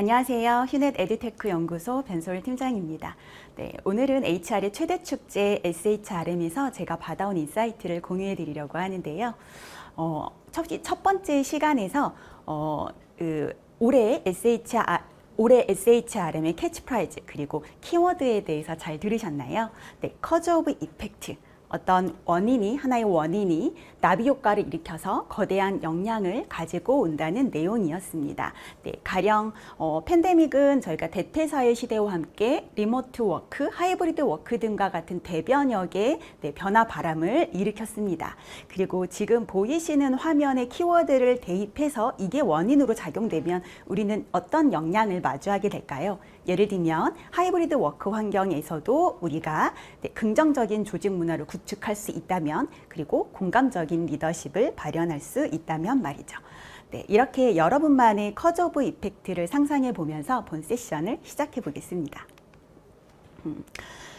안녕하세요. 휴넷 에듀테크 연구소 변소율 팀장입니다. 네, 오늘은 HR의 최대 축제 SHRM에서 제가 받아온 인사이트를 공유해 드리려고 하는데요. 첫 번째 시간에서 올해 SHRM의 캐치프라이즈 그리고 키워드에 대해서 잘 들으셨나요? 네, 커즈 오브 이펙트. 어떤 하나의 원인이 나비 효과를 일으켜서 거대한 영향을 가지고 온다는 내용이었습니다. 네, 가령 팬데믹은 저희가 대퇴사회 시대와 함께 리모트 워크, 하이브리드 워크 등과 같은 대변혁의 변화 바람을 일으켰습니다. 그리고 지금 보이시는 화면에 키워드를 대입해서 이게 원인으로 작용되면 우리는 어떤 영향을 마주하게 될까요? 예를 들면 하이브리드 워크 환경에서도 우리가 긍정적인 조직 문화를 구축할 수 있다면, 그리고 공감적인 리더십을 발현할 수 있다면 말이죠. 네, 이렇게 여러분만의 커즈 오브 이펙트를 상상해 보면서 본 세션을 시작해 보겠습니다.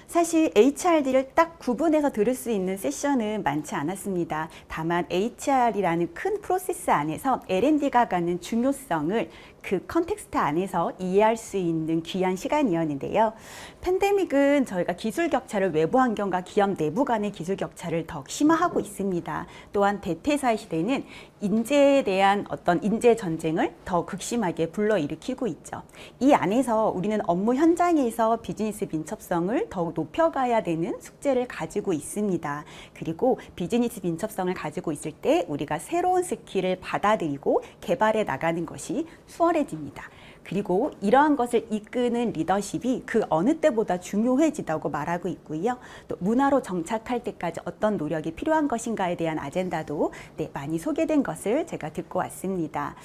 사실 HRD를 딱 구분해서 들을 수 있는 세션은 많지 않았습니다. 다만 HR이라는 큰 프로세스 안에서 L&D가 갖는 중요성을 그 컨텍스트 안에서 이해할 수 있는 귀한 시간이었는데요. 팬데믹은 저희가 기술 격차를 외부 환경과 기업 내부 간의 기술 격차를 더욱 심화하고 있습니다. 또한 대퇴사의 시대는 인재에 대한 어떤 인재 전쟁을 더 극심하게 불러일으키고 있죠. 이 안에서 우리는 업무 현장에서 비즈니스 민첩성을 더욱 높여가야 되는 숙제를 가지고 있습니다. 그리고 비즈니스 민첩성을 가지고 있을 때 우리가 새로운 스킬을 받아들이고 개발해 나가는 것이 수월해집니다. 그리고 이러한 것을 이끄는 리더십이 그 어느 때보다 중요해지다고 말하고 있고요. 또 문화로 정착할 때까지 어떤 노력이 필요한 것인가에 대한 아젠다도 많이 소개된 것을 제가 듣고 왔습니다.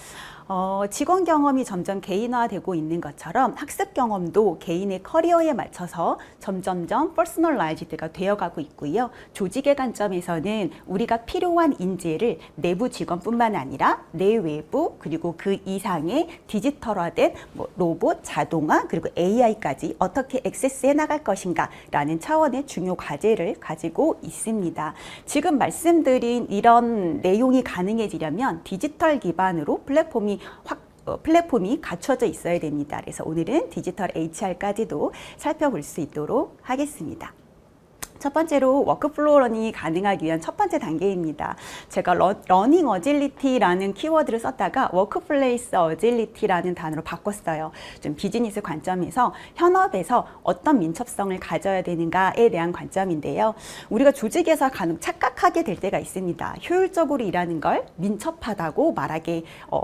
직원 경험이 점점 개인화되고 있는 것처럼 학습 경험도 개인의 커리어에 맞춰서 점점점 퍼스널라이즈드가 되어가고 있고요. 조직의 관점에서는 우리가 필요한 인재를 내부 직원뿐만 아니라 내외부 그리고 그 이상의 디지털화된 로봇, 자동화 그리고 AI까지 어떻게 액세스해 나갈 것인가 라는 차원의 중요 과제를 가지고 있습니다. 지금 말씀드린 이런 내용이 가능해지려면 디지털 기반으로 플랫폼이 갖춰져 있어야 됩니다. 그래서 오늘은 디지털 HR까지도 살펴볼 수 있도록 하겠습니다. 첫 번째로 워크플로우 러닝이 가능하기 위한 첫 번째 단계입니다. 제가 러닝 어질리티라는 키워드를 썼다가 워크플레이스 어질리티라는 단어로 바꿨어요. 좀 비즈니스 관점에서 현업에서 어떤 민첩성을 가져야 되는가에 대한 관점인데요. 우리가 조직에서 간혹 착각하게 될 때가 있습니다. 효율적으로 일하는 걸 민첩하다고 말하게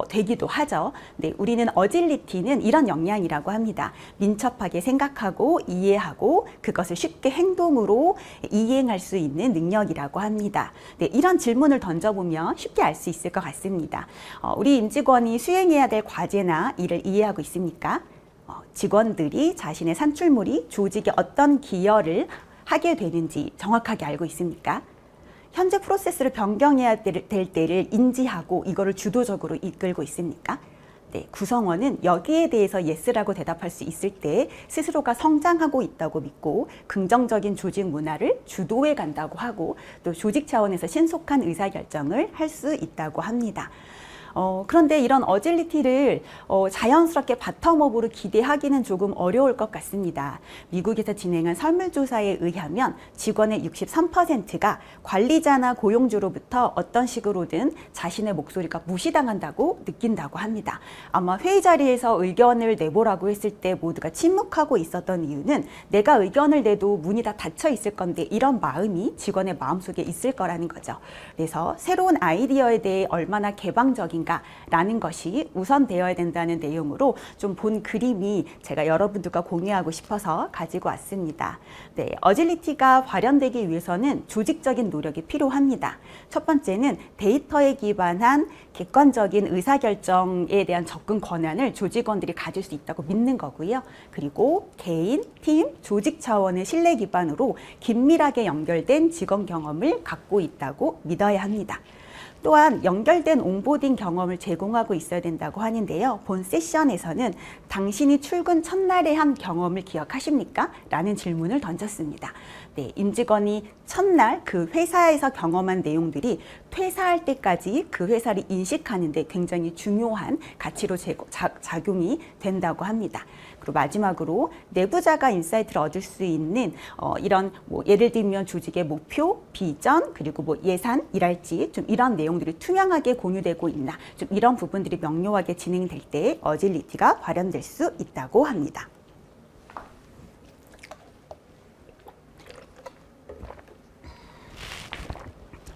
되기도 하죠. 네, 우리는 어질리티는 이런 역량이라고 합니다. 민첩하게 생각하고 이해하고 그것을 쉽게 행동으로 이행할 수 있는 능력이라고 합니다. 네, 이런 질문을 던져보면 쉽게 알 수 있을 것 같습니다. 우리 임직원이 수행해야 될 과제나 일을 이해하고 있습니까? 직원들이 자신의 산출물이 조직에 어떤 기여를 하게 되는지 정확하게 알고 있습니까? 현재 프로세스를 변경해야 될 때를 인지하고 이거를 주도적으로 이끌고 있습니까? 네, 구성원은 여기에 대해서 예스라고 대답할 수 있을 때 스스로가 성장하고 있다고 믿고 긍정적인 조직 문화를 주도해 간다고 하고 또 조직 차원에서 신속한 의사결정을 할 수 있다고 합니다. 그런데 이런 어질리티를 자연스럽게 바텀업으로 기대하기는 조금 어려울 것 같습니다. 미국에서 진행한 설문조사에 의하면 직원의 63%가 관리자나 고용주로부터 어떤 식으로든 자신의 목소리가 무시당한다고 느낀다고 합니다. 아마 회의 자리에서 의견을 내보라고 했을 때 모두가 침묵하고 있었던 이유는 내가 의견을 내도 문이 다 닫혀 있을 건데 이런 마음이 직원의 마음속에 있을 거라는 거죠. 그래서 새로운 아이디어에 대해 얼마나 개방적인 라는 것이 우선되어야 된다는 내용으로 좀 본 그림이 제가 여러분들과 공유하고 싶어서 가지고 왔습니다. 네, 어질리티가 발현되기 위해서는 조직적인 노력이 필요합니다. 첫 번째는 데이터에 기반한 객관적인 의사결정에 대한 접근 권한을 조직원들이 가질 수 있다고 믿는 거고요. 그리고 개인, 팀, 조직 차원의 신뢰 기반으로 긴밀하게 연결된 직원 경험을 갖고 있다고 믿어야 합니다. 또한 연결된 온보딩 경험을 제공하고 있어야 된다고 하는데요. 본 세션에서는 당신이 출근 첫날에 한 경험을 기억하십니까? 라는 질문을 던졌습니다. 네, 임직원이 첫날 그 회사에서 경험한 내용들이 퇴사할 때까지 그 회사를 인식하는 데 굉장히 중요한 가치로 작용이 된다고 합니다. 그리고 마지막으로 내부자가 인사이트를 얻을 수 있는 이런 예를 들면 조직의 목표, 비전, 그리고 예산, 일할지 좀 이런 내용들이 투명하게 공유되고 있나 좀 이런 부분들이 명료하게 진행될 때 어질리티가 발현될 수 있다고 합니다.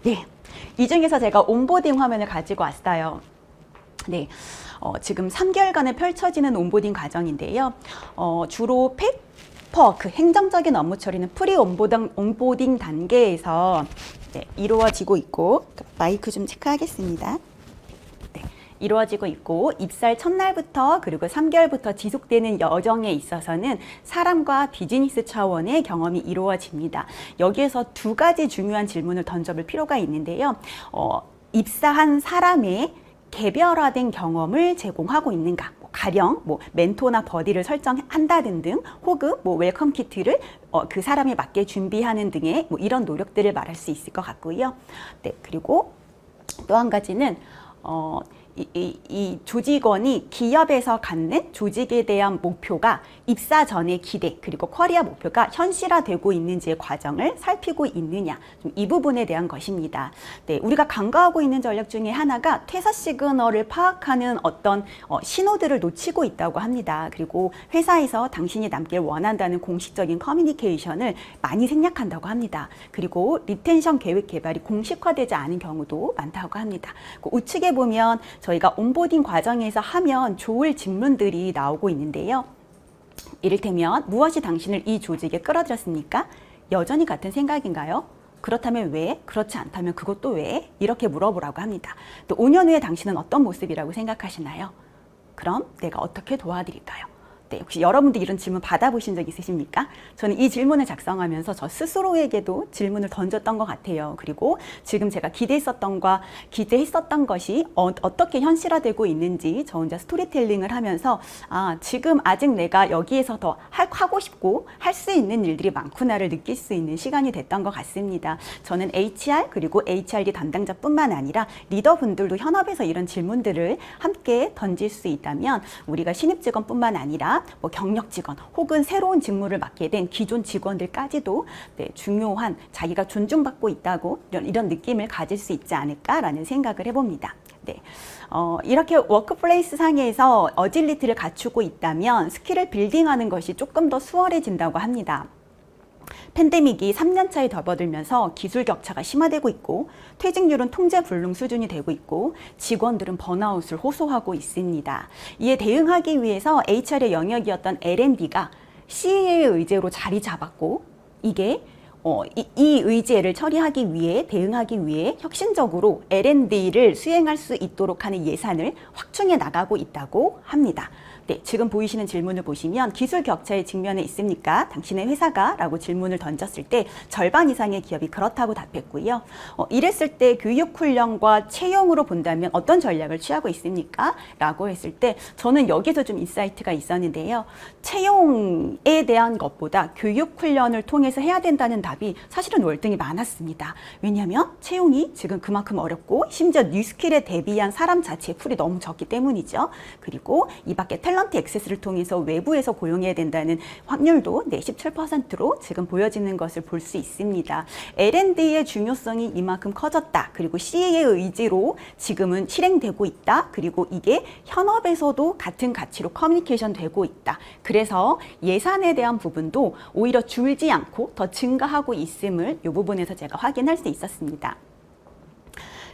네, 이 중에서 제가 온보딩 화면을 가지고 왔어요. 네. 지금 3개월간에 펼쳐지는 온보딩 과정인데요. 주로 페이퍼, 그 행정적인 업무 처리는 프리 온보딩 단계에서 이루어지고 있고, 마이크 좀 체크하겠습니다. 네, 이루어지고 있고, 입사할 첫날부터 그리고 3개월부터 지속되는 여정에 있어서는 사람과 비즈니스 차원의 경험이 이루어집니다. 여기에서 두 가지 중요한 질문을 던져볼 필요가 있는데요. 입사한 사람의 개별화된 경험을 제공하고 있는가? 가령 멘토나 버디를 설정한다든 등 혹은 웰컴 키트를 그 사람에 맞게 준비하는 등의 이런 노력들을 말할 수 있을 것 같고요. 네, 그리고 또 한 가지는 이 조직원이 기업에서 갖는 조직에 대한 목표가 입사 전의 기대 그리고 커리어 목표가 현실화되고 있는지의 과정을 살피고 있느냐 좀 이 부분에 대한 것입니다. 네, 우리가 간과하고 있는 전략 중에 하나가 퇴사 시그널을 파악하는 어떤 신호들을 놓치고 있다고 합니다. 그리고 회사에서 당신이 남길 원한다는 공식적인 커뮤니케이션을 많이 생략한다고 합니다. 그리고 리텐션 계획 개발이 공식화되지 않은 경우도 많다고 합니다. 우측에 보면 저희가 온보딩 과정에서 하면 좋을 질문들이 나오고 있는데요. 이를테면 무엇이 당신을 이 조직에 끌어들였습니까? 여전히 같은 생각인가요? 그렇다면 왜? 그렇지 않다면 그것도 왜? 이렇게 물어보라고 합니다. 또 5년 후에 당신은 어떤 모습이라고 생각하시나요? 그럼 내가 어떻게 도와드릴까요? 네, 혹시 여러분도 이런 질문 받아보신 적 있으십니까? 저는 이 질문을 작성하면서 저 스스로에게도 질문을 던졌던 것 같아요. 그리고 지금 제가 기대했었던 것이 어떻게 현실화되고 있는지 저 혼자 스토리텔링을 하면서 지금 아직 내가 여기에서 더 하고 싶고 할 수 있는 일들이 많구나를 느낄 수 있는 시간이 됐던 것 같습니다. 저는 HR 그리고 HRD 담당자뿐만 아니라 리더분들도 현업에서 이런 질문들을 함께 던질 수 있다면 우리가 신입 직원뿐만 아니라 경력 직원 혹은 새로운 직무를 맡게 된 기존 직원들까지도 중요한 자기가 존중받고 있다고 이런 느낌을 가질 수 있지 않을까라는 생각을 해봅니다. 네. 이렇게 워크플레이스 상에서 어질리티를 갖추고 있다면 스킬을 빌딩하는 것이 조금 더 수월해진다고 합니다. 팬데믹이 3년 차에 접어들면서 기술 격차가 심화되고 있고 퇴직률은 통제 불능 수준이 되고 있고 직원들은 번아웃을 호소하고 있습니다. 이에 대응하기 위해서 HR의 영역이었던 L&D가 CEO의 의제로 자리 잡았고 이게 이 의제를 처리하기 위해 대응하기 위해 혁신적으로 L&D를 수행할 수 있도록 하는 예산을 확충해 나가고 있다고 합니다. 네, 지금 보이시는 질문을 보시면 기술 격차에 직면해 있습니까? 당신의 회사가? 라고 질문을 던졌을 때 절반 이상의 기업이 그렇다고 답했고요. 이랬을 때 교육 훈련과 채용으로 본다면 어떤 전략을 취하고 있습니까? 라고 했을 때 저는 여기서 좀 인사이트가 있었는데요. 채용에 대한 것보다 교육 훈련을 통해서 해야 된다는 답이 사실은 월등히 많았습니다. 왜냐하면 채용이 지금 그만큼 어렵고 심지어 뉴스킬에 대비한 사람 자체의 풀이 너무 적기 때문이죠. 그리고 이 밖에 탤런트 액세스를 통해서 외부에서 고용해야 된다는 확률도 17%로 지금 보여지는 것을 볼 수 있습니다. L&D의 중요성이 이만큼 커졌다. 그리고 CEO의 의지로 지금은 실행되고 있다. 그리고 이게 현업에서도 같은 가치로 커뮤니케이션 되고 있다. 그래서 예산에 대한 부분도 오히려 줄지 않고 더 증가하고 있음을 이 부분에서 제가 확인할 수 있었습니다.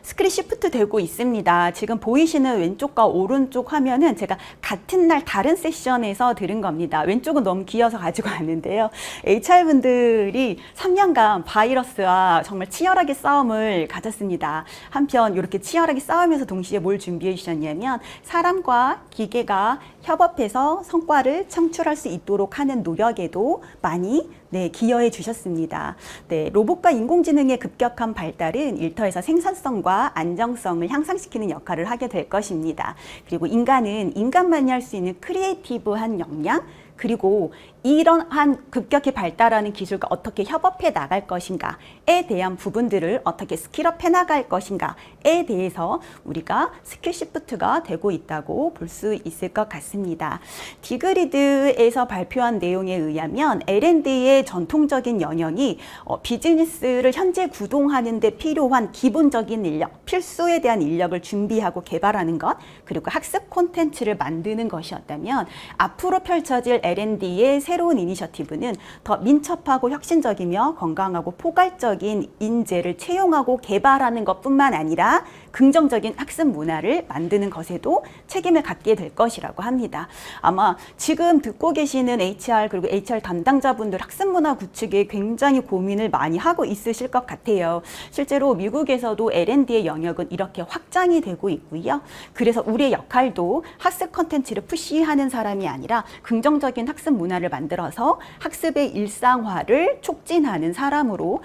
스크린 시프트 되고 있습니다. 지금 보이시는 왼쪽과 오른쪽 화면은 제가 같은 날 다른 세션에서 들은 겁니다. 왼쪽은 너무 길어서 가지고 왔는데요. HR분들이 3년간 바이러스와 정말 치열하게 싸움을 가졌습니다. 한편 이렇게 치열하게 싸우면서 동시에 뭘 준비해 주셨냐면 사람과 기계가 협업해서 성과를 창출할 수 있도록 하는 노력에도 많이 네, 기여해 주셨습니다. 네, 로봇과 인공지능의 급격한 발달은 일터에서 생산성과 안정성을 향상시키는 역할을 하게 될 것입니다. 그리고 인간은 인간만이 할 수 있는 크리에이티브한 역량, 그리고 이러한 급격히 발달하는 기술과 어떻게 협업해 나갈 것인가에 대한 부분들을 어떻게 스킬업 해 나갈 것인가에 대해서 우리가 스킬 시프트가 되고 있다고 볼 수 있을 것 같습니다. 디그리드에서 발표한 내용에 의하면 L&D의 전통적인 영역이 비즈니스를 현재 구동하는 데 필요한 기본적인 인력, 필수에 대한 인력을 준비하고 개발하는 것, 그리고 학습 콘텐츠를 만드는 것이었다면 앞으로 펼쳐질 L&D의 새로운 이니셔티브는 더 민첩하고 혁신적이며 건강하고 포괄적인 인재를 채용하고 개발하는 것뿐만 아니라 긍정적인 학습 문화를 만드는 것에도 책임을 갖게 될 것이라고 합니다. 아마 지금 듣고 계시는 HR 그리고 HR 담당자분들 학습 문화 구축에 굉장히 고민을 많이 하고 있으실 것 같아요. 실제로 미국에서도 L&D의 영역은 이렇게 확장이 되고 있고요. 그래서 우리의 역할도 학습 컨텐츠를 푸시하는 사람이 아니라 긍정적인 학습 문화를 만들어서 학습의 일상화를 촉진하는 사람으로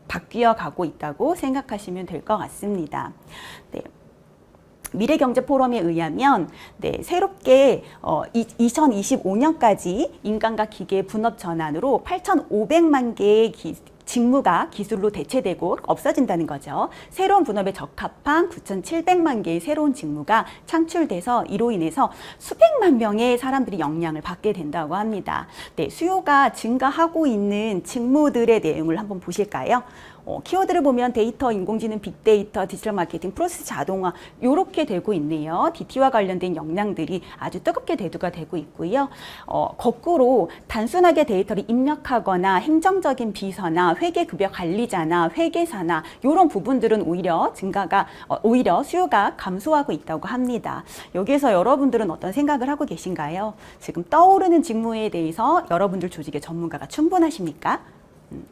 바뀌어 가고 있다고 생각하시면 될 것 같습니다. 네. 미래경제포럼에 의하면 새롭게 2025년까지 인간과 기계의 분업 전환으로 8,500만 개의 직무가 기술로 대체되고 없어진다는 거죠. 새로운 분업에 적합한 9,700만 개의 새로운 직무가 창출돼서 이로 인해서 수백만 명의 사람들이 영향을 받게 된다고 합니다. 네, 수요가 증가하고 있는 직무들의 내용을 한번 보실까요? 키워드를 보면 데이터, 인공지능, 빅데이터, 디지털 마케팅, 프로세스 자동화 이렇게 되고 있네요. DT와 관련된 역량들이 아주 뜨겁게 대두가 되고 있고요. 거꾸로 단순하게 데이터를 입력하거나 행정적인 비서나 회계급여 관리자나 회계사나 이런 부분들은 오히려 수요가 감소하고 있다고 합니다. 여기에서 여러분들은 어떤 생각을 하고 계신가요? 지금 떠오르는 직무에 대해서 여러분들 조직의 전문가가 충분하십니까?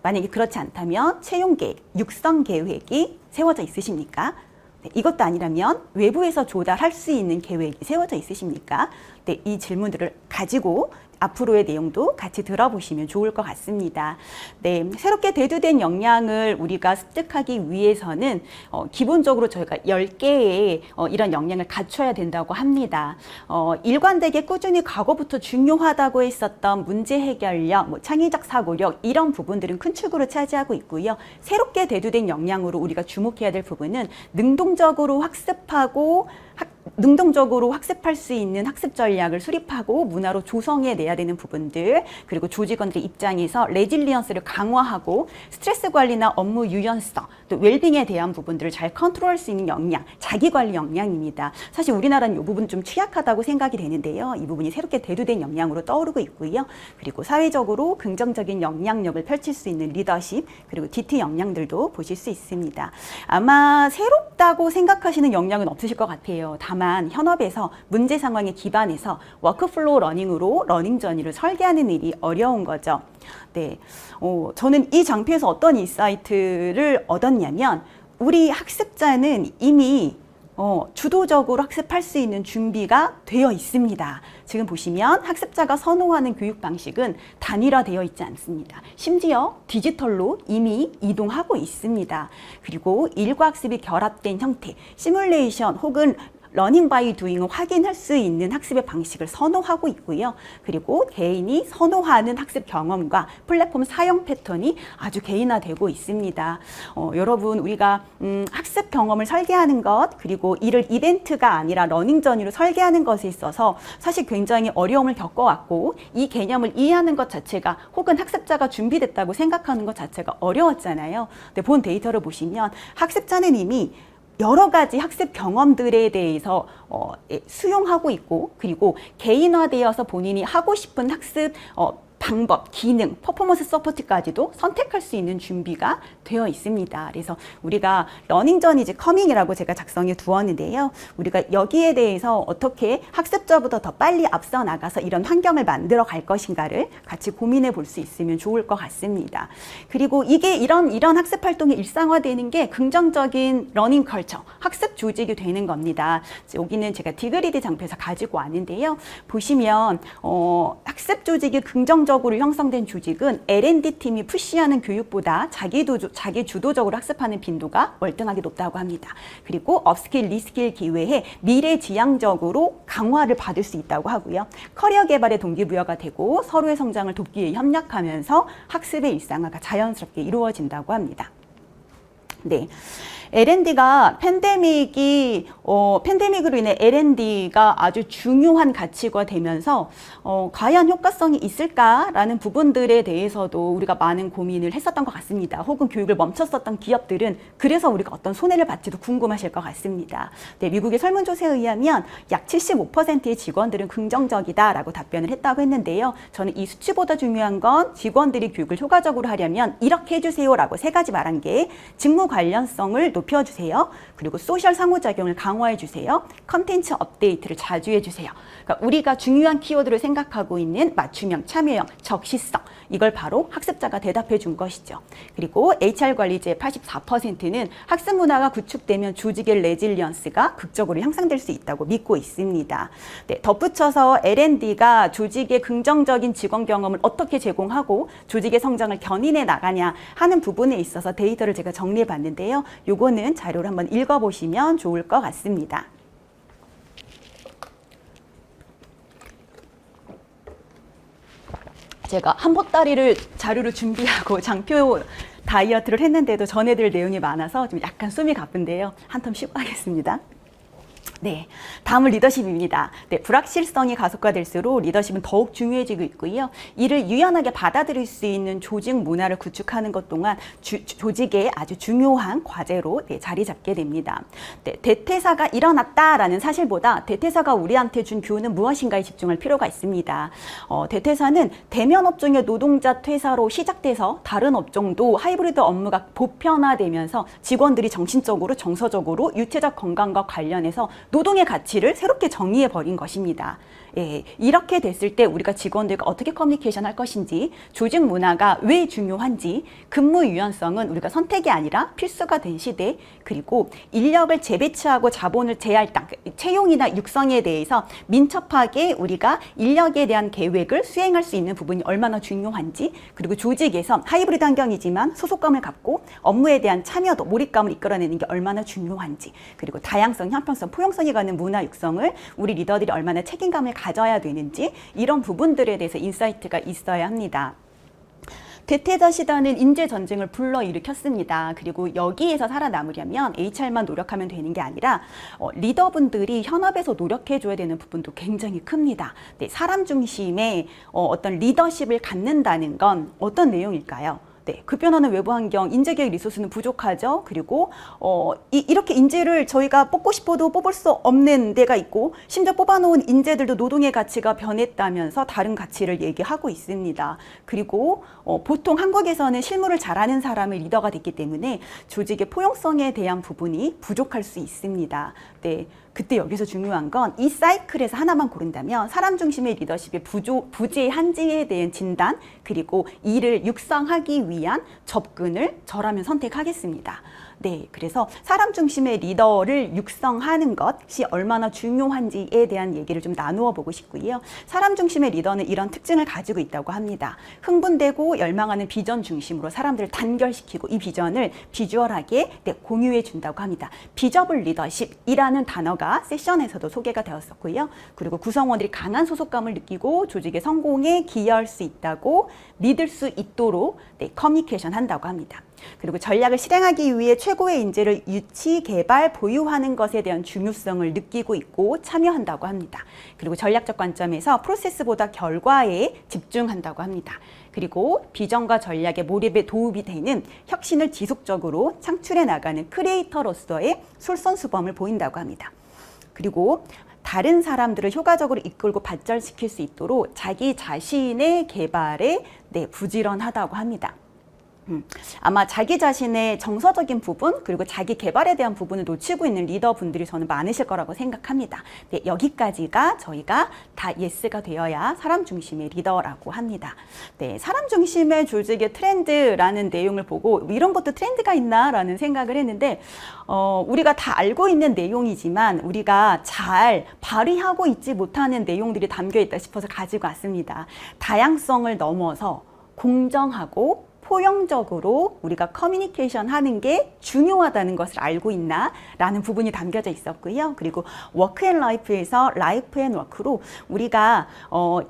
만약에 그렇지 않다면 채용 계획, 육성 계획이 세워져 있으십니까? 네, 이것도 아니라면 외부에서 조달할 수 있는 계획이 세워져 있으십니까? 네, 이 질문들을 가지고 앞으로의 내용도 같이 들어보시면 좋을 것 같습니다. 네, 새롭게 대두된 역량을 우리가 습득하기 위해서는 기본적으로 저희가 10개의 이런 역량을 갖춰야 된다고 합니다. 일관되게 꾸준히 과거부터 중요하다고 했었던 문제 해결력, 창의적 사고력 이런 부분들은 큰 축으로 차지하고 있고요. 새롭게 대두된 역량으로 우리가 주목해야 될 부분은 능동적으로 학습할 수 있는 학습 전략을 수립하고 문화로 조성해내야 되는 부분들, 그리고 조직원들의 입장에서 레질리언스를 강화하고 스트레스 관리나 업무 유연성, 또 웰빙에 대한 부분들을 잘 컨트롤할 수 있는 역량, 자기관리 역량입니다. 사실 우리나라는 이 부분 좀 취약하다고 생각이 되는데요. 이 부분이 새롭게 대두된 역량으로 떠오르고 있고요. 그리고 사회적으로 긍정적인 영향력을 펼칠 수 있는 리더십, 그리고 DT 역량들도 보실 수 있습니다. 아마 새롭다고 생각하시는 역량은 없으실 것 같아요. 다만 현업에서 문제 상황에 기반해서 워크플로우 러닝으로 러닝 저니를 설계하는 일이 어려운 거죠. 네, 저는 이 장표에서 어떤 인사이트를 얻었냐면 우리 학습자는 이미 주도적으로 학습할 수 있는 준비가 되어 있습니다. 지금 보시면 학습자가 선호하는 교육 방식은 단일화되어 있지 않습니다. 심지어 디지털로 이미 이동하고 있습니다. 그리고 일과 학습이 결합된 형태, 시뮬레이션 혹은 러닝 바이 두잉을 확인할 수 있는 학습의 방식을 선호하고 있고요. 그리고 개인이 선호하는 학습 경험과 플랫폼 사용 패턴이 아주 개인화되고 있습니다. 여러분, 우리가 학습 경험을 설계하는 것, 그리고 이를 이벤트가 아니라 러닝 저니로 설계하는 것에 있어서 사실 굉장히 어려움을 겪어왔고, 이 개념을 이해하는 것 자체가 혹은 학습자가 준비됐다고 생각하는 것 자체가 어려웠잖아요. 근데 본 데이터를 보시면 학습자는 이미 여러 가지 학습 경험들에 대해서 수용하고 있고, 그리고 개인화되어서 본인이 하고 싶은 학습 방법, 기능, 퍼포먼스 서포트까지도 선택할 수 있는 준비가 되어 있습니다. 그래서 우리가 러닝 저니즈 커밍이라고 제가 작성해 두었는데요. 우리가 여기에 대해서 어떻게 학습자보다 더 빨리 앞서 나가서 이런 환경을 만들어 갈 것인가를 같이 고민해 볼 수 있으면 좋을 것 같습니다. 그리고 이게 이런 학습 활동이 일상화되는 게 긍정적인 러닝 컬처, 학습 조직이 되는 겁니다. 여기는 제가 디그리드 장표에서 가지고 왔는데요. 보시면 학습 조직이 긍정적 주도적으로 형성된 조직은 L&D 팀이 푸시하는 교육보다 자기 주도적으로 학습하는 빈도가 월등하게 높다고 합니다. 그리고 업스킬, 리스킬 기회에 미래지향적으로 강화를 받을 수 있다고 하고요. 커리어 개발의 동기부여가 되고 서로의 성장을 돕기 위해 협력하면서 학습의 일상화가 자연스럽게 이루어진다고 합니다. 네. L&D가 팬데믹으로 인해 L&D가 아주 중요한 가치가 되면서 과연 효과성이 있을까라는 부분들에 대해서도 우리가 많은 고민을 했었던 것 같습니다. 혹은 교육을 멈췄었던 기업들은 그래서 우리가 어떤 손해를 받지도 궁금하실 것 같습니다. 네, 미국의 설문조사에 의하면 약 75%의 직원들은 긍정적이다라고 답변을 했다고 했는데요. 저는 이 수치보다 중요한 건 직원들이 교육을 효과적으로 하려면 이렇게 해주세요라고 3가지 말한 게 직무 관련성을 높여주세요. 그리고 소셜 상호작용을 강화해주세요. 컨텐츠 업데이트를 자주 해주세요. 그러니까 우리가 중요한 키워드를 생각하고 있는 맞춤형, 참여형, 적시성 이걸 바로 학습자가 대답해 준 것이죠. 그리고 HR 관리자의 84%는 학습 문화가 구축되면 조직의 레질리언스가 극적으로 향상될 수 있다고 믿고 있습니다. 네, 덧붙여서 L&D가 조직의 긍정적인 직원 경험을 어떻게 제공하고 조직의 성장을 견인해 나가냐 하는 부분에 있어서 데이터를 제가 정리해 봤는데요. 요거는 자료를 한번 읽어보시면 좋을 것 같습니다. 제가 한 보따리를 자료를 준비하고 장표 다이어트를 했는데도 전해드릴 내용이 많아서 좀 약간 숨이 가쁜데요. 한텀 쉬고 하겠습니다. 네, 다음은 리더십입니다. 네, 불확실성이 가속화될수록 리더십은 더욱 중요해지고 있고요. 이를 유연하게 받아들일 수 있는 조직 문화를 구축하는 것 동안 조직의 아주 중요한 과제로 자리 잡게 됩니다. 네, 대퇴사가 일어났다라는 사실보다 대퇴사가 우리한테 준 교훈은 무엇인가에 집중할 필요가 있습니다. 대퇴사는 대면 업종의 노동자 퇴사로 시작돼서 다른 업종도 하이브리드 업무가 보편화되면서 직원들이 정신적으로 정서적으로 유체적 건강과 관련해서 노동의 가치를 새롭게 정의해버린 것입니다. 예, 이렇게 됐을 때 우리가 직원들과 어떻게 커뮤니케이션 할 것인지, 조직 문화가 왜 중요한지, 근무 유연성은 우리가 선택이 아니라 필수가 된 시대, 그리고 인력을 재배치하고 자본을 재할당, 채용이나 육성에 대해서 민첩하게 우리가 인력에 대한 계획을 수행할 수 있는 부분이 얼마나 중요한지, 그리고 조직에서 하이브리드 환경이지만 소속감을 갖고 업무에 대한 참여도, 몰입감을 이끌어내는 게 얼마나 중요한지, 그리고 다양성, 형평성, 포용성이 가는 문화 육성을 우리 리더들이 얼마나 책임감을 가져야 되는지, 이런 부분들에 대해서 인사이트가 있어야 합니다. 대퇴사 시대는 인재 전쟁을 불러일으켰습니다. 그리고 여기에서 살아남으려면 HR만 노력하면 되는 게 아니라 리더분들이 현업에서 노력해줘야 되는 부분도 굉장히 큽니다. 네, 사람 중심의 어떤 리더십을 갖는다는 건 어떤 내용일까요? 네, 급변하는 외부 환경, 인재계획 리소스는 부족하죠. 그리고 이렇게 인재를 저희가 뽑고 싶어도 뽑을 수 없는 데가 있고, 심지어 뽑아놓은 인재들도 노동의 가치가 변했다면서 다른 가치를 얘기하고 있습니다. 그리고 보통 한국에서는 실무를 잘하는 사람이 리더가 됐기 때문에 조직의 포용성에 대한 부분이 부족할 수 있습니다. 네, 그때 여기서 중요한 건 이 사이클에서 하나만 고른다면 사람 중심의 리더십의 부재 한지에 대한 진단, 그리고 이를 육성하기 위한 접근을 저라면 선택하겠습니다. 네, 그래서 사람 중심의 리더를 육성하는 것이 얼마나 중요한지에 대한 얘기를 좀 나누어 보고 싶고요. 사람 중심의 리더는 이런 특징을 가지고 있다고 합니다. 흥분되고 열망하는 비전 중심으로 사람들을 단결시키고 이 비전을 비주얼하게 공유해 준다고 합니다. 비저블 리더십이라는 단어가 세션에서도 소개가 되었었고요. 그리고 구성원들이 강한 소속감을 느끼고 조직의 성공에 기여할 수 있다고 믿을 수 있도록 커뮤니케이션 한다고 합니다. 그리고 전략을 실행하기 위해 최고의 인재를 유치, 개발, 보유하는 것에 대한 중요성을 느끼고 있고 참여한다고 합니다. 그리고 전략적 관점에서 프로세스보다 결과에 집중한다고 합니다. 그리고 비전과 전략의 몰입에 도움이 되는 혁신을 지속적으로 창출해 나가는 크리에이터로서의 솔선수범을 보인다고 합니다. 그리고 다른 사람들을 효과적으로 이끌고 발전시킬 수 있도록 자기 자신의 개발에 부지런하다고 합니다. 아마 자기 자신의 정서적인 부분 그리고 자기 개발에 대한 부분을 놓치고 있는 리더분들이 저는 많으실 거라고 생각합니다. 네, 여기까지가 저희가 다 예스가 되어야 사람 중심의 리더라고 합니다. 네, 사람 중심의 조직의 트렌드라는 내용을 보고 이런 것도 트렌드가 있나라는 생각을 했는데 우리가 다 알고 있는 내용이지만 우리가 잘 발휘하고 있지 못하는 내용들이 담겨 있다 싶어서 가지고 왔습니다. 다양성을 넘어서 공정하고 포용적으로 우리가 커뮤니케이션 하는 게 중요하다는 것을 알고 있나? 라는 부분이 담겨져 있었고요. 그리고 워크 앤 라이프에서 라이프 앤 워크로 우리가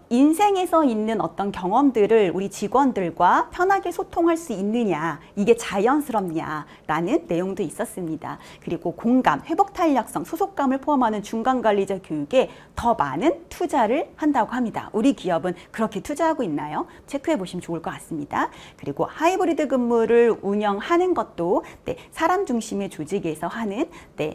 인생에서 있는 어떤 경험들을 우리 직원들과 편하게 소통할 수 있느냐, 이게 자연스럽냐 라는 내용도 있었습니다. 그리고 공감, 회복 탄력성, 소속감을 포함하는 중간관리자 교육에 더 많은 투자를 한다고 합니다. 우리 기업은 그렇게 투자하고 있나요? 체크해 보시면 좋을 것 같습니다. 그리고 하이브리드 근무를 운영하는 것도 사람 중심의 조직에서 하는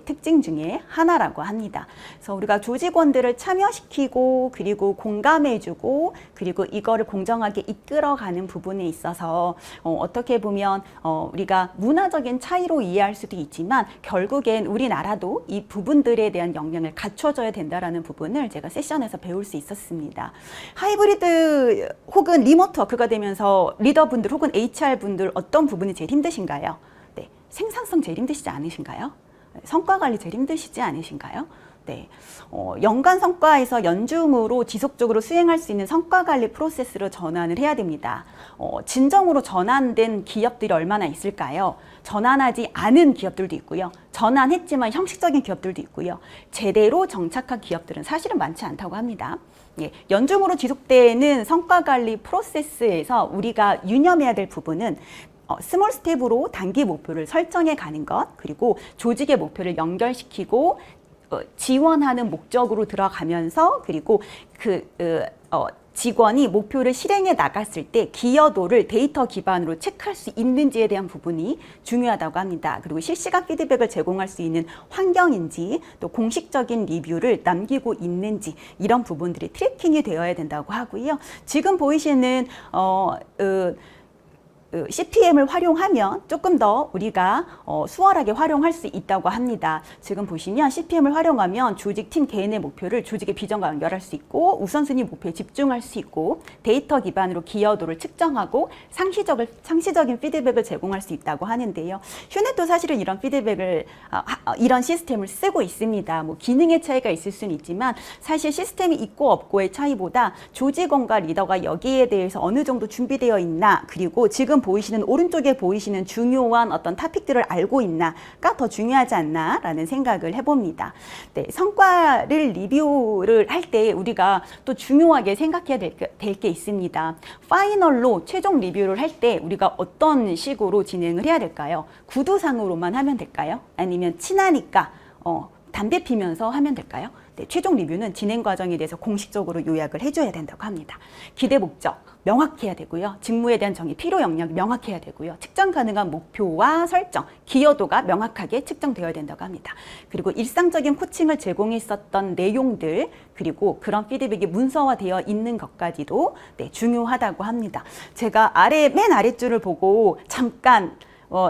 특징 중에 하나라고 합니다. 그래서 우리가 조직원들을 참여시키고 그리고 공감해주고 그리고 이거를 공정하게 이끌어가는 부분에 있어서 어떻게 보면 우리가 문화적인 차이로 이해할 수도 있지만 결국엔 우리나라도 이 부분들에 대한 역량을 갖춰줘야 된다라는 부분을 제가 세션에서 배울 수 있었습니다. 하이브리드 혹은 리모트 워크가 되면서 리더분들 혹은 HR분들 어떤 부분이 제일 힘드신가요? 네, 생산성 제일 힘드시지 않으신가요? 성과 관리 제일 힘드시지 않으신가요? 네, 연간 성과에서 연중으로 지속적으로 수행할 수 있는 성과 관리 프로세스로 전환을 해야 됩니다. 진정으로 전환된 기업들이 얼마나 있을까요? 전환하지 않은 기업들도 있고요. 전환했지만 형식적인 기업들도 있고요. 제대로 정착한 기업들은 사실은 많지 않다고 합니다. 예, 연중으로 지속되는 성과 관리 프로세스에서 우리가 유념해야 될 부분은 스몰 스텝으로 단기 목표를 설정해 가는 것, 그리고 조직의 목표를 연결시키고 지원하는 목적으로 들어가면서 그리고 직원이 목표를 실행해 나갔을 때 기여도를 데이터 기반으로 체크할 수 있는지에 대한 부분이 중요하다고 합니다. 그리고 실시간 피드백을 제공할 수 있는 환경인지 또 공식적인 리뷰를 남기고 있는지 이런 부분들이 트래킹이 되어야 된다고 하고요. 지금 보이시는 CPM을 활용하면 조금 더 우리가 수월하게 활용할 수 있다고 합니다. 지금 보시면 CPM을 활용하면 조직 팀 개인의 목표를 조직의 비전과 연결할 수 있고 우선순위 목표에 집중할 수 있고 데이터 기반으로 기여도를 측정하고 상시적인 피드백을 제공할 수 있다고 하는데요. 휴넷도 사실은 이런 피드백을 이런 시스템을 쓰고 있습니다. 뭐 기능의 차이가 있을 수는 있지만 사실 시스템이 있고 없고의 차이보다 조직원과 리더가 여기에 대해서 어느 정도 준비되어 있나 그리고 지금 보이시는 오른쪽에 보이시는 중요한 어떤 토픽들을 알고 있나가 더 중요하지 않나라는 생각을 해봅니다. 네, 성과를 리뷰를 할 때 우리가 또 중요하게 생각해야 될 게 있습니다. 파이널로 최종 리뷰를 할 때 우리가 어떤 식으로 진행을 해야 될까요? 구두상으로만 하면 될까요? 아니면 친하니까 담배 피면서 하면 될까요? 네, 최종 리뷰는 진행 과정에 대해서 공식적으로 요약을 해줘야 된다고 합니다. 기대 목적 명확해야 되고요. 직무에 대한 정의, 필요 영역 명확해야 되고요. 측정 가능한 목표와 설정, 기여도가 명확하게 측정되어야 된다고 합니다. 그리고 일상적인 코칭을 제공했었던 내용들 그리고 그런 피드백이 문서화되어 있는 것까지도 중요하다고 합니다. 제가 맨 아랫줄을 보고 잠깐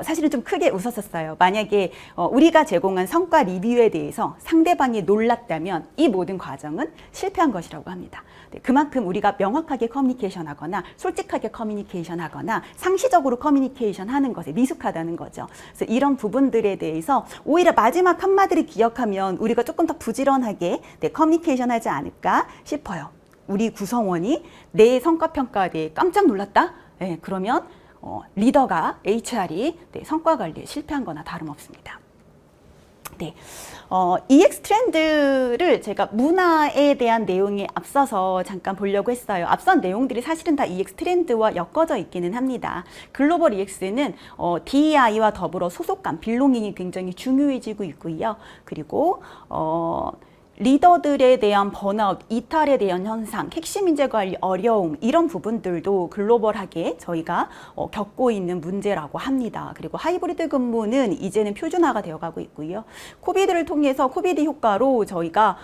사실은 좀 크게 웃었었어요. 만약에 우리가 제공한 성과 리뷰에 대해서 상대방이 놀랐다면 이 모든 과정은 실패한 것이라고 합니다. 네, 그만큼 우리가 명확하게 커뮤니케이션 하거나 솔직하게 커뮤니케이션 하거나 상시적으로 커뮤니케이션 하는 것에 미숙하다는 거죠. 그래서 이런 부분들에 대해서 오히려 마지막 한마디를 기억하면 우리가 조금 더 부지런하게 커뮤니케이션 하지 않을까 싶어요. 우리 구성원이 내 성과평가에 대해 깜짝 놀랐다? 네, 그러면 리더가 HR이 성과 관리에 실패한 거나 다름없습니다. 네, EX 트렌드를 제가 문화에 대한 내용에 앞서서 잠깐 보려고 했어요. 앞선 내용들이 사실은 다 EX 트렌드와 엮어져 있기는 합니다. 글로벌 EX는 DEI와 더불어 소속감, 빌롱잉이 굉장히 중요해지고 있고요. 그리고 리더들에 대한 번아웃, 이탈에 대한 현상, 핵심 인재 관리 어려움 이런 부분들도 글로벌하게 저희가 겪고 있는 문제라고 합니다. 그리고 하이브리드 근무는 이제는 표준화가 되어가고 있고요. 코비드를 통해서 코비드 효과로 저희가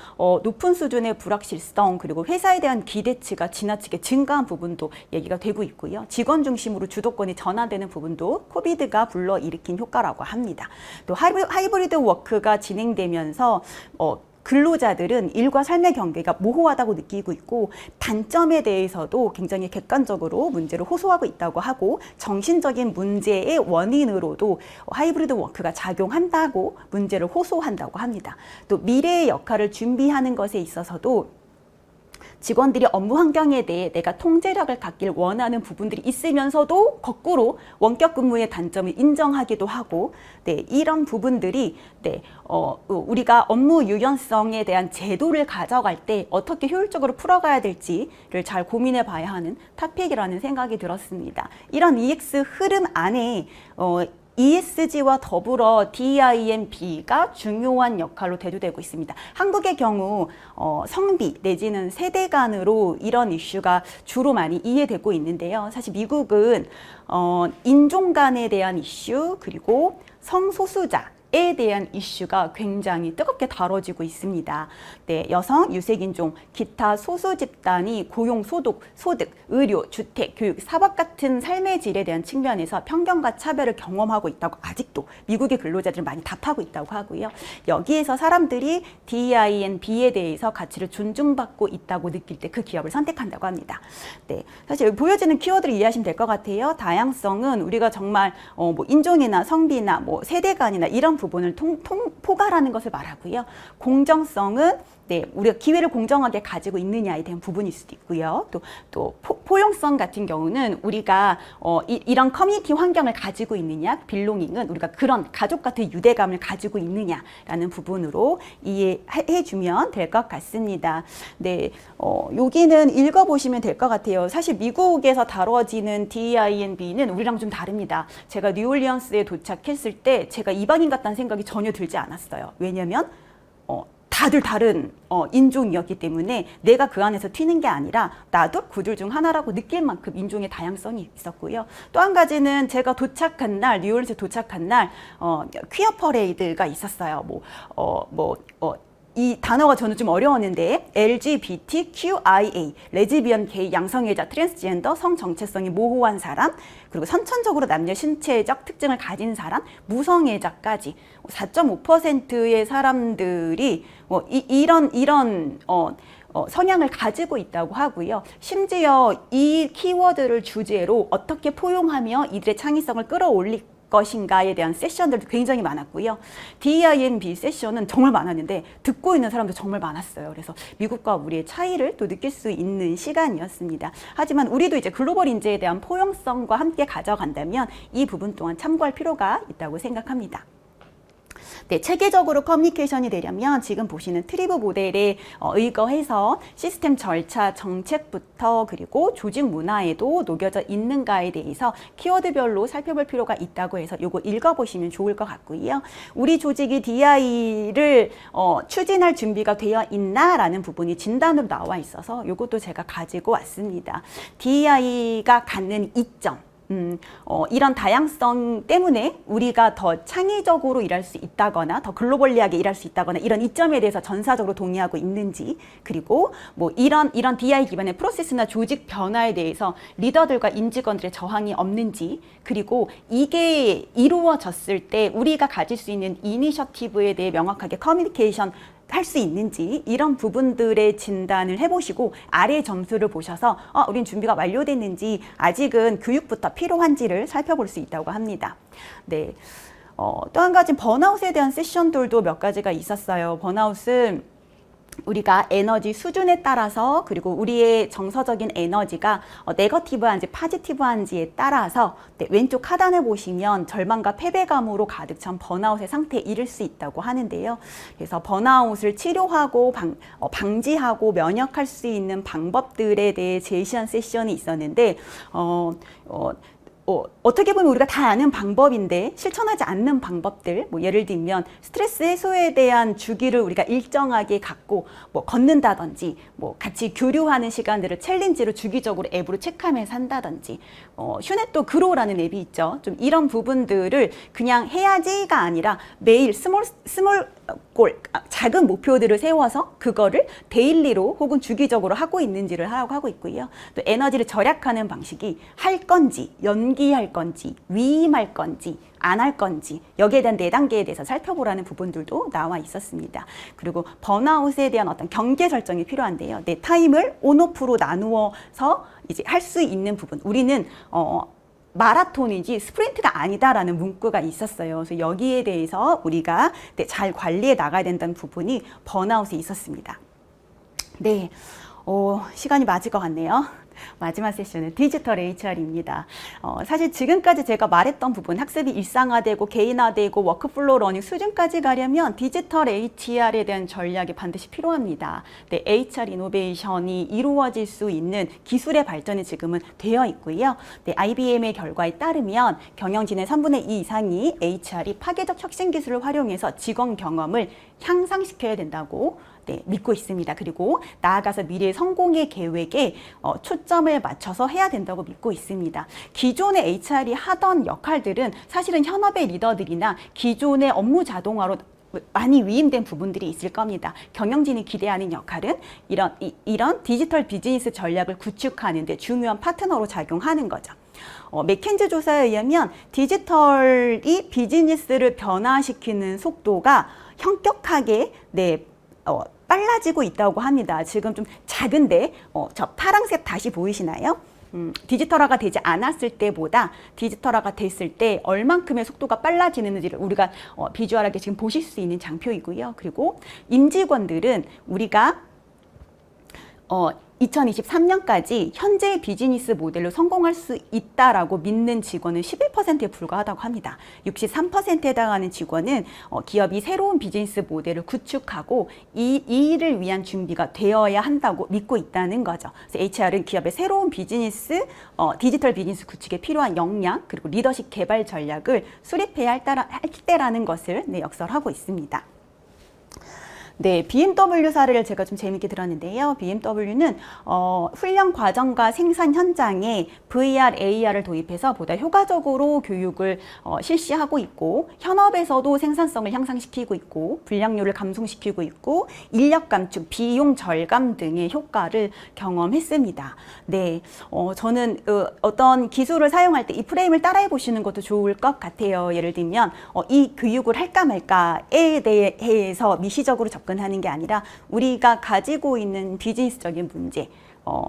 높은 수준의 불확실성 그리고 회사에 대한 기대치가 지나치게 증가한 부분도 얘기가 되고 있고요. 직원 중심으로 주도권이 전환되는 부분도 코비드가 불러일으킨 효과라고 합니다. 또 하이브리드 워크가 진행되면서 근로자들은 일과 삶의 경계가 모호하다고 느끼고 있고 단점에 대해서도 굉장히 객관적으로 문제를 호소하고 있다고 하고 정신적인 문제의 원인으로도 하이브리드 워크가 작용한다고 문제를 호소한다고 합니다. 또 미래의 역할을 준비하는 것에 있어서도 직원들이 업무 환경에 대해 내가 통제력을 갖길 원하는 부분들이 있으면서도 거꾸로 원격 근무의 단점을 인정하기도 하고 이런 부분들이 우리가 업무 유연성에 대한 제도를 가져갈 때 어떻게 효율적으로 풀어가야 될지를 잘 고민해 봐야 하는 토픽이라는 생각이 들었습니다. 이런 EX 흐름 안에 ESG와 더불어 DIMB가 중요한 역할로 대두되고 있습니다. 한국의 경우 성비 내지는 세대 간으로 이런 이슈가 주로 많이 이해되고 있는데요. 사실 미국은 인종 간에 대한 이슈 그리고 성소수자 에 대한 이슈가 굉장히 뜨겁게 다뤄지고 있습니다. 여성, 유색인종, 기타 소수 집단이 고용, 소득, 의료, 주택, 교육, 사법 같은 삶의 질에 대한 측면에서 편견과 차별을 경험하고 있다고 아직도 미국의 근로자들은 많이 답하고 있다고 하고요. 여기에서 사람들이 DINB에 대해서 가치를 존중받고 있다고 느낄 때 그 기업을 선택한다고 합니다. 사실 여기 보여지는 키워드를 이해하시면 될 것 같아요. 다양성은 우리가 정말 인종이나 성비나 세대간이나 이런 부분을 포괄하는 것을 말하고요. 공정성은 우리가 기회를 공정하게 가지고 있느냐에 대한 부분일 수도 있고요. 또 포용성 같은 경우는 우리가 이런 커뮤니티 환경을 가지고 있느냐, 빌롱잉은 우리가 그런 가족 같은 유대감을 가지고 있느냐라는 부분으로 이해해주면 될 것 같습니다. 여기는 읽어보시면 될 것 같아요. 사실 미국에서 다뤄지는 DINB는 우리랑 좀 다릅니다. 제가 뉴올리언스에 도착했을 때 제가 이방인 같다는 생각이 전혀 들지 않았어요. 왜냐면 다들 다른 인종이었기 때문에 내가 그 안에서 튀는 게 아니라 나도 그들 중 하나라고 느낄 만큼 인종의 다양성이 있었고요. 또 한 가지는 제가 도착한 날, 뉴올리언스에 도착한 날 퀴어 퍼레이드가 있었어요. 이 단어가 저는 좀 어려웠는데 LGBTQIA, 레즈비언, 게이, 양성애자, 트랜스젠더, 성정체성이 모호한 사람, 그리고 선천적으로 남녀 신체적 특징을 가진 사람, 무성애자까지 4.5%의 사람들이 이런 성향을 가지고 있다고 하고요. 심지어 이 키워드를 주제로 어떻게 포용하며 이들의 창의성을 끌어올릴 것인가에 대한 세션들도 굉장히 많았고요. DINB 세션은 정말 많았는데 듣고 있는 사람도 정말 많았어요. 그래서 미국과 우리의 차이를 또 느낄 수 있는 시간이었습니다. 하지만 우리도 이제 글로벌 인재에 대한 포용성과 함께 가져간다면 이 부분 또한 참고할 필요가 있다고 생각합니다. 체계적으로 커뮤니케이션이 되려면 지금 보시는 트리브 모델에 의거해서 시스템 절차, 정책부터 그리고 조직 문화에도 녹여져 있는가에 대해서 키워드별로 살펴볼 필요가 있다고 해서 이거 읽어보시면 좋을 것 같고요. 우리 조직이 DI를 추진할 준비가 되어 있나라는 부분이 진단으로 나와 있어서 이것도 제가 가지고 왔습니다. DI가 갖는 이점. 이런 다양성 때문에 우리가 더 창의적으로 일할 수 있다거나 더 글로벌리하게 일할 수 있다거나 이런 이점에 대해서 전사적으로 동의하고 있는지, 그리고 이런 DI 기반의 프로세스나 조직 변화에 대해서 리더들과 임직원들의 저항이 없는지, 그리고 이게 이루어졌을 때 우리가 가질 수 있는 이니셔티브에 대해 명확하게 커뮤니케이션 할 수 있는지, 이런 부분들의 진단을 해보시고 아래 점수를 보셔서 우린 준비가 완료됐는지, 아직은 교육부터 필요한지를 살펴볼 수 있다고 합니다. 또 한 가지 번아웃에 대한 세션들도 몇 가지가 있었어요. 번아웃은 우리가 에너지 수준에 따라서, 그리고 우리의 정서적인 에너지가 네거티브한지 파지티브한지에 따라서 왼쪽 하단에 보시면 절망과 패배감으로 가득 찬 번아웃의 상태에 이를 수 있다고 하는데요. 그래서 번아웃을 치료하고 방지하고 면역할 수 있는 방법들에 대해 제시한 세션이 있었는데 어떻게 보면 우리가 다 아는 방법인데 실천하지 않는 방법들, 뭐 예를 들면 스트레스 해소에 대한 주기를 우리가 일정하게 갖고 뭐 걷는다든지, 뭐 같이 교류하는 시간들을 챌린지로 주기적으로 앱으로 체크하면서 한다든지, 휴넷도 그로라는 앱이 있죠. 좀 이런 부분들을 그냥 해야지가 아니라 매일 작은 목표들을 세워서 그거를 데일리로 혹은 주기적으로 하고 있는지를 하고 있고요. 또 에너지를 절약하는 방식이 할 건지, 연기할 건지, 위임할 건지, 안 할 건지, 여기에 대한 4단계에 대해서 살펴보라는 부분들도 나와 있었습니다. 그리고 번아웃에 대한 어떤 경계 설정이 필요한데요. 내 타임을 온오프로 나누어서 이제 할 수 있는 부분. 우리는 마라톤이지 스프린트가 아니다라는 문구가 있었어요. 그래서 여기에 대해서 우리가 잘 관리해 나가야 된다는 부분이 번아웃에 있었습니다. 네, 시간이 맞을 것 같네요. 마지막 세션은 디지털 HR입니다. 사실 지금까지 제가 말했던 부분, 학습이 일상화되고 개인화되고 워크플로우 러닝 수준까지 가려면 디지털 HR에 대한 전략이 반드시 필요합니다. 네, HR 이노베이션이 이루어질 수 있는 기술의 발전이 지금은 되어 있고요. 네, IBM의 결과에 따르면 경영진의 3분의 2 이상이 HR이 파괴적 혁신 기술을 활용해서 직원 경험을 향상시켜야 된다고 믿고 있습니다. 그리고 나아가서 미래의 성공의 계획에 초점을 맞춰서 해야 된다고 믿고 있습니다. 기존의 HR이 하던 역할들은 사실은 현업의 리더들이나 기존의 업무 자동화로 많이 위임된 부분들이 있을 겁니다. 경영진이 기대하는 역할은 이런 디지털 비즈니스 전략을 구축하는 데 중요한 파트너로 작용하는 거죠. 맥킨지 조사에 의하면 디지털이 비즈니스를 변화시키는 속도가 현격하게 빨라지고 있다고 합니다. 지금 좀 작은데 저 파란색 다시 보이시나요? 디지털화가 되지 않았을 때보다 디지털화가 됐을 때 얼만큼의 속도가 빨라지는지를 우리가 비주얼하게 지금 보실 수 있는 장표이고요. 그리고 임직원들은 우리가 2023년까지 현재의 비즈니스 모델로 성공할 수 있다라고 믿는 직원은 11%에 불과하다고 합니다. 63%에 해당하는 직원은 기업이 새로운 비즈니스 모델을 구축하고 이 일을 위한 준비가 되어야 한다고 믿고 있다는 거죠. 그래서 HR은 기업의 새로운 비즈니스, 디지털 비즈니스 구축에 필요한 역량 그리고 리더십 개발 전략을 수립해야 할 때라는 것을 역설하고 있습니다. 네, BMW 사례를 제가 좀 재밌게 들었는데요. BMW는 훈련 과정과 생산 현장에 VR, AR을 도입해서 보다 효과적으로 교육을 실시하고 있고 현업에서도 생산성을 향상시키고 있고 불량률을 감소시키고 있고 인력 감축, 비용 절감 등의 효과를 경험했습니다. 네, 저는 어떤 기술을 사용할 때 이 프레임을 따라해 보시는 것도 좋을 것 같아요. 예를 들면 이 교육을 할까 말까에 대해서 미시적으로 접근하는 게 아니라 우리가 가지고 있는 비즈니스적인 문제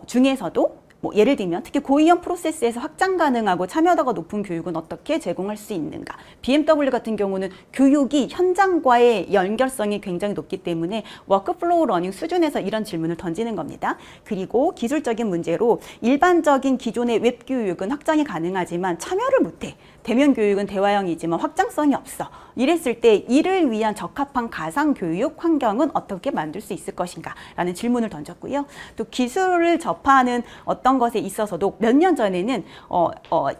중에서도 예를 들면 특히 고위험 프로세스에서 확장 가능하고 참여도가 높은 교육은 어떻게 제공할 수 있는가. BMW 같은 경우는 교육이 현장과의 연결성이 굉장히 높기 때문에 워크플로우 러닝 수준에서 이런 질문을 던지는 겁니다. 그리고 기술적인 문제로 일반적인 기존의 웹 교육은 확장이 가능하지만 참여를 못해. 대면 교육은 대화형이지만 확장성이 없어. 이랬을 때 이를 위한 적합한 가상 교육 환경은 어떻게 만들 수 있을 것인가 라는 질문을 던졌고요. 또 기술을 접하는 어떤 것에 있어서도 몇 년 전에는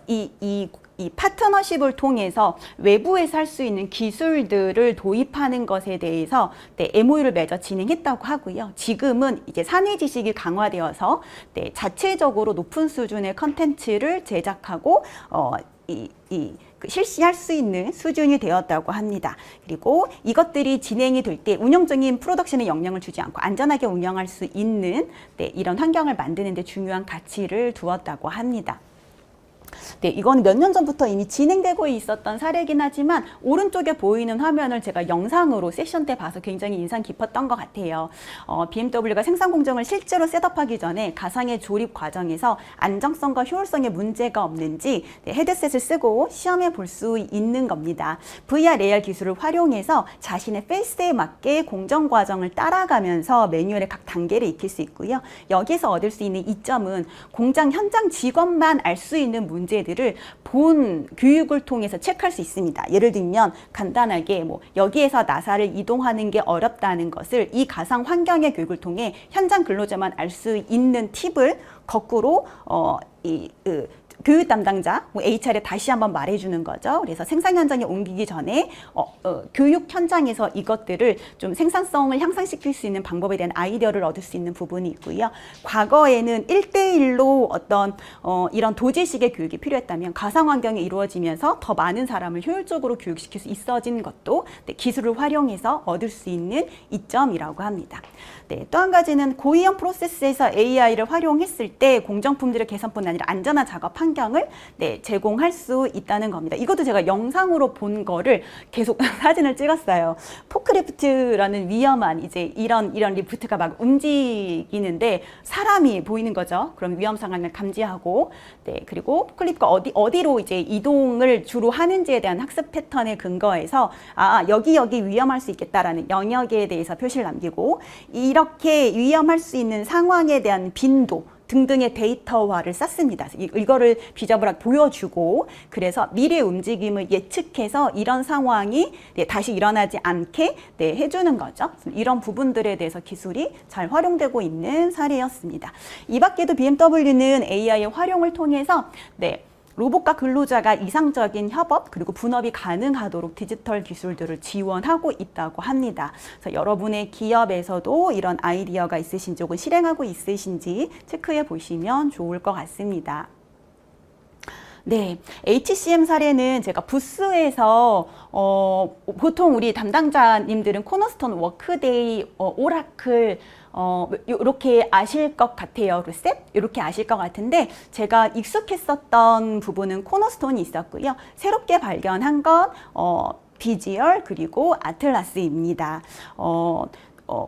이 파트너십을 통해서 외부에서 할 수 있는 기술들을 도입하는 것에 대해서 MOU를 맺어 진행했다고 하고요. 지금은 이제 사내 지식이 강화되어서 자체적으로 높은 수준의 컨텐츠를 제작하고 실시할 수 있는 수준이 되었다고 합니다. 그리고 이것들이 진행이 될 때 운영적인 프로덕션에 영향을 주지 않고 안전하게 운영할 수 있는 이런 환경을 만드는 데 중요한 가치를 두었다고 합니다. 네, 이건 몇 년 전부터 이미 진행되고 있었던 사례이긴 하지만 오른쪽에 보이는 화면을 제가 영상으로 세션 때 봐서 굉장히 인상 깊었던 것 같아요. BMW가 생산 공정을 실제로 셋업하기 전에 가상의 조립 과정에서 안정성과 효율성에 문제가 없는지 헤드셋을 쓰고 시험해 볼 수 있는 겁니다. VR, AR 기술을 활용해서 자신의 페이스에 맞게 공정 과정을 따라가면서 매뉴얼의 각 단계를 익힐 수 있고요. 여기서 얻을 수 있는 이점은 공장 현장 직원만 알 수 있는 문제들을 본 교육을 통해서 체크할 수 있습니다. 예를 들면 간단하게 여기에서 나사를 이동하는 게 어렵다는 것을 이 가상 환경의 교육을 통해 현장 근로자만 알 수 있는 팁을 거꾸로 교육 담당자, HR에 다시 한번 말해주는 거죠. 그래서 생산 현장에 옮기기 전에 교육 현장에서 이것들을 좀 생산성을 향상시킬 수 있는 방법에 대한 아이디어를 얻을 수 있는 부분이 있고요. 과거에는 1대1로 어떤 이런 도제식의 교육이 필요했다면 가상 환경이 이루어지면서 더 많은 사람을 효율적으로 교육시킬 수 있어진 것도 네, 기술을 활용해서 얻을 수 있는 이점이라고 합니다. 네, 또 한 가지는 고위험 프로세스에서 AI를 활용했을 때 공정품질의 개선뿐 아니라 안전한 작업 환경을 네, 제공할 수 있다는 겁니다. 이것도 제가 영상으로 본 거를 계속 사진을 찍었어요. 포크리프트라는 위험한 이제 이런 리프트가 막 움직이는데 사람이 보이는 거죠. 그럼 위험 상황을 감지하고 네, 그리고 포크리프트가 어디로 이제 이동을 주로 하는지에 대한 학습 패턴에 근거해서 여기 위험할 수 있겠다라는 영역에 대해서 표시를 남기고 이렇게 위험할 수 있는 상황에 대한 빈도 등등의 데이터화를 쌓습니다. 이거를 비저블하게 보여주고 그래서 미래 움직임을 예측해서 이런 상황이 네, 다시 일어나지 않게 네, 해주는 거죠. 이런 부분들에 대해서 기술이 잘 활용되고 있는 사례였습니다. 이 밖에도 BMW는 AI의 활용을 통해서 네, 로봇과 근로자가 이상적인 협업 그리고 분업이 가능하도록 디지털 기술들을 지원하고 있다고 합니다. 그래서 여러분의 기업에서도 이런 아이디어가 있으신지 혹은 실행하고 있으신지 체크해 보시면 좋을 것 같습니다. 네, HCM 사례는 제가 부스에서 보통 우리 담당자님들은 코너스톤, 워크데이, 오라클 이렇게 아실 것 같아요. 그리고 셋 이렇게 아실 것 같은데 제가 익숙했었던 부분은 코너스톤이 있었고요. 새롭게 발견한 건 비지얼 그리고 아틀라스입니다.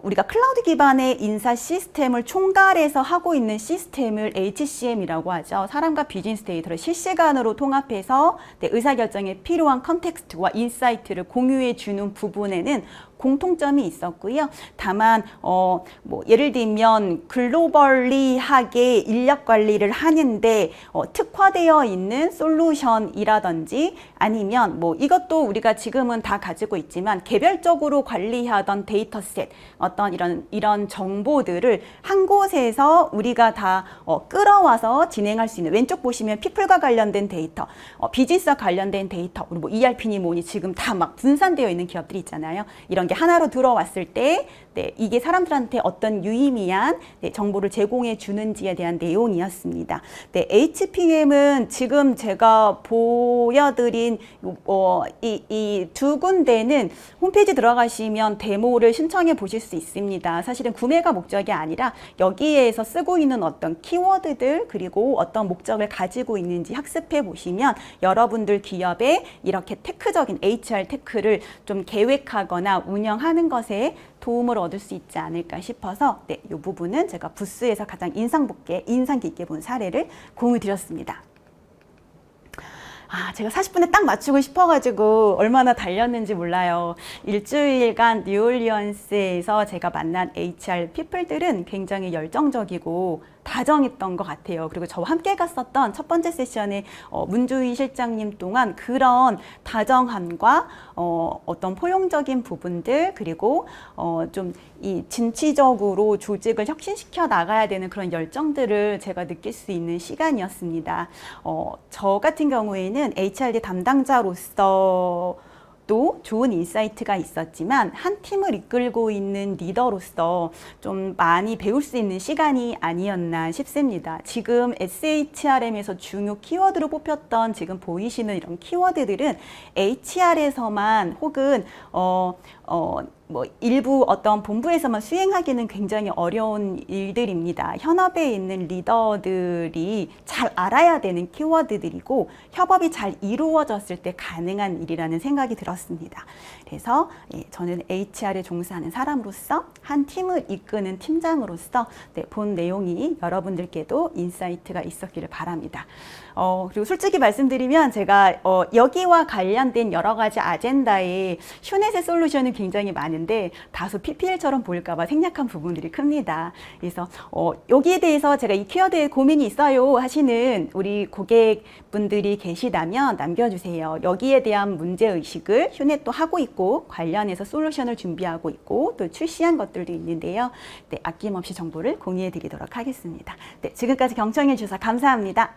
우리가 클라우드 기반의 인사 시스템을 총괄해서 하고 있는 시스템을 HCM이라고 하죠. 사람과 비즈니스 데이터를 실시간으로 통합해서 의사결정에 필요한 컨텍스트와 인사이트를 공유해 주는 부분에는 공통점이 있었고요. 다만 예를 들면 글로벌리하게 인력 관리를 하는데 특화되어 있는 솔루션이라든지 아니면 이것도 우리가 지금은 다 가지고 있지만 개별적으로 관리하던 데이터셋 어떤 이런 정보들을 한 곳에서 우리가 다 끌어와서 진행할 수 있는 왼쪽 보시면 피플과 관련된 데이터, 비즈니스와 관련된 데이터, 그리고 ERP니 뭐니 지금 다 막 분산되어 있는 기업들이 있잖아요. 이런 게 하나로 들어왔을 때 네, 이게 사람들한테 어떤 유의미한 네, 정보를 제공해 주는지에 대한 내용이었습니다. 네, HPM은 지금 제가 보여드린 이 두 군데는 홈페이지 들어가시면 데모를 신청해 보실 수 있습니다. 사실은 구매가 목적이 아니라 여기에서 쓰고 있는 어떤 키워드들 그리고 어떤 목적을 가지고 있는지 학습해 보시면 여러분들 기업에 이렇게 테크적인 HR 테크를 좀 계획하거나 운영하는 것에 도움을 얻을 수 있지 않을까 싶어서 네, 이 부분은 제가 부스에서 가장 인상 깊게 본 사례를 공유 드렸습니다. 제가 40분에 딱 맞추고 싶어가지고 얼마나 달렸는지 몰라요. 일주일간 뉴올리언스에서 제가 만난 HR 피플들은 굉장히 열정적이고 다정했던 것 같아요. 그리고 저와 함께 갔었던 첫 번째 세션에 문주희 실장님 동안 그런 다정함과 어떤 포용적인 부분들 그리고 좀 이 진취적으로 조직을 혁신시켜 나가야 되는 그런 열정들을 제가 느낄 수 있는 시간이었습니다. 저 같은 경우에는 HRD 담당자로서 또 좋은 인사이트가 있었지만 한 팀을 이끌고 있는 리더로서 좀 많이 배울 수 있는 시간이 아니었나 싶습니다. 지금 SHRM에서 중요 키워드로 뽑혔던 지금 보이시는 이런 키워드들은 HR에서만 혹은 일부 어떤 본부에서만 수행하기는 굉장히 어려운 일들입니다. 현업에 있는 리더들이 잘 알아야 되는 키워드들이고 협업이 잘 이루어졌을 때 가능한 일이라는 생각이 들었습니다. 그래서 저는 HR에 종사하는 사람으로서 한 팀을 이끄는 팀장으로서 본 내용이 여러분들께도 인사이트가 있었기를 바랍니다. 그리고 솔직히 말씀드리면 제가 여기와 관련된 여러 가지 아젠다에 휴넷의 솔루션이 굉장히 많은데 다소 PPL처럼 보일까봐 생략한 부분들이 큽니다. 그래서 여기에 대해서 제가 이 키워드에 고민이 있어요 하시는 우리 고객분들이 계시다면 남겨주세요. 여기에 대한 문제의식을 휴넷도 하고 있고 관련해서 솔루션을 준비하고 있고 또 출시한 것들도 있는데요. 네, 아낌없이 정보를 공유해 드리도록 하겠습니다. 네, 지금까지 경청해 주셔서 감사합니다.